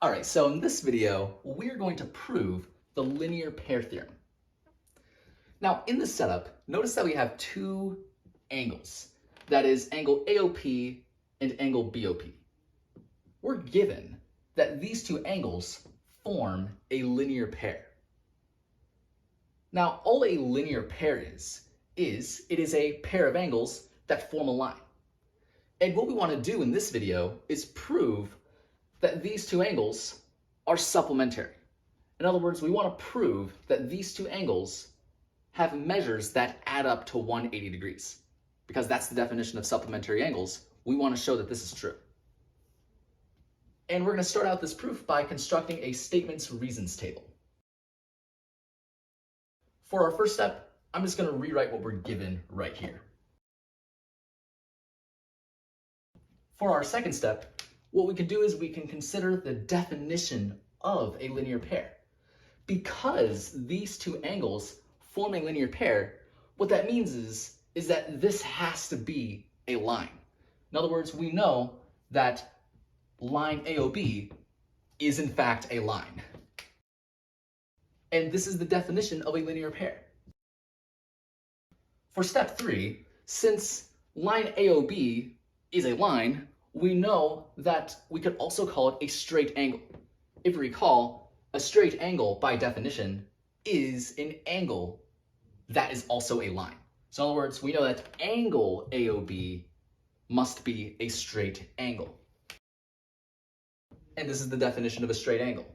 All right, so in this video, we're going to prove the linear pair theorem. Now, in the setup, notice that we have two angles. That is angle AOP and angle BOP. We're given that these two angles form a linear pair. Now, all a linear pair is it is a pair of angles that form a line. And what we want to do in this video is prove that these two angles are supplementary. In other words, we want to prove that these two angles have measures that add up to 180 degrees. Because that's the definition of supplementary angles, we want to show that this is true. And we're going to start out this proof by constructing a statements reasons table. For our first step, I'm just going to rewrite what we're given right here. For our second step, what we can do is we can consider the definition of a linear pair. Because these two angles form a linear pair, what that means is that this has to be a line. In other words, we know that line AOB is in fact a line. And this is the definition of a linear pair. For step 3, since line AOB is a line, we know that we could also call it a straight angle. If you recall, a straight angle, by definition, is an angle that is also a line. So in other words, we know that angle AOB must be a straight angle. And this is the definition of a straight angle.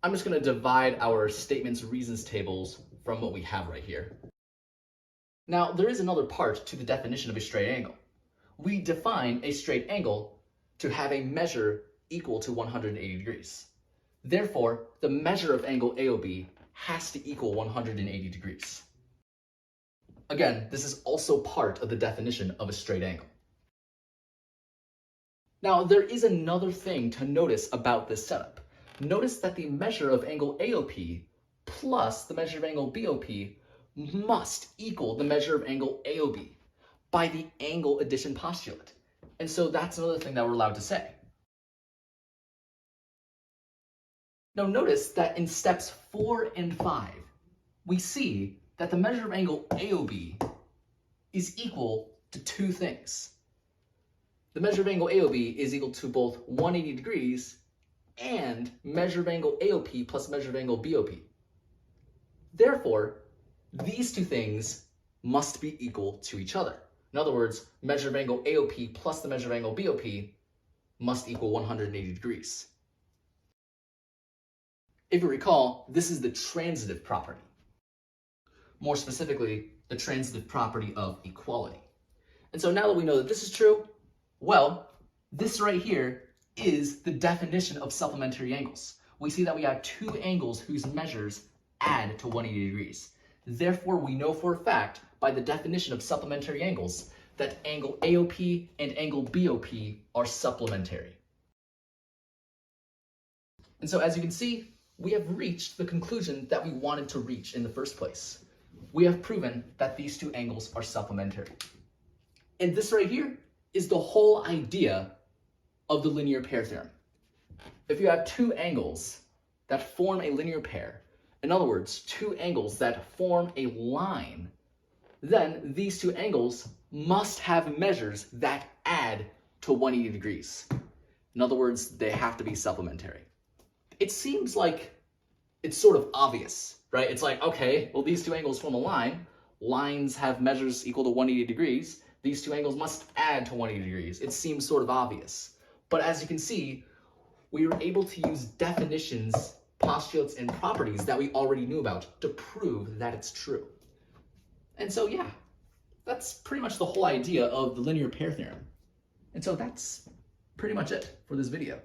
I'm just going to divide our statements reasons tables from what we have right here. Now, there is another part to the definition of a straight angle. We define a straight angle to have a measure equal to 180 degrees. Therefore, the measure of angle AOB has to equal 180 degrees. Again, this is also part of the definition of a straight angle. Now, there is another thing to notice about this setup. Notice that the measure of angle AOP plus the measure of angle BOP must equal the measure of angle AOB by the angle addition postulate. And so that's another thing that we're allowed to say. Now notice that in steps 4 and 5, we see that the measure of angle AOB is equal to two things. The measure of angle AOB is equal to both 180 degrees and measure of angle AOP plus measure of angle BOP. Therefore, these two things must be equal to each other. In other words, measure of angle AOP plus the measure of angle BOP must equal 180 degrees. If you recall, this is the transitive property. More specifically, the transitive property of equality. And so now that we know that this is true, well, this right here is the definition of supplementary angles. We see that we have two angles whose measures add to 180 degrees. Therefore, we know for a fact, by the definition of supplementary angles, that angle AOP and angle BOP are supplementary. And so as you can see, we have reached the conclusion that we wanted to reach in the first place. We have proven that these two angles are supplementary. And this right here is the whole idea of the linear pair theorem. If you have two angles that form a linear pair, in other words, two angles that form a line, then these two angles must have measures that add to 180 degrees. In other words, they have to be supplementary. It seems like it's sort of obvious, right? It's like, okay, well, these two angles form a line. Lines have measures equal to 180 degrees. These two angles must add to 180 degrees. It seems sort of obvious. But as you can see, we were able to use definitions, postulates, and properties that we already knew about to prove that it's true. And so, yeah, that's pretty much the whole idea of the linear pair theorem. And so that's pretty much it for this video.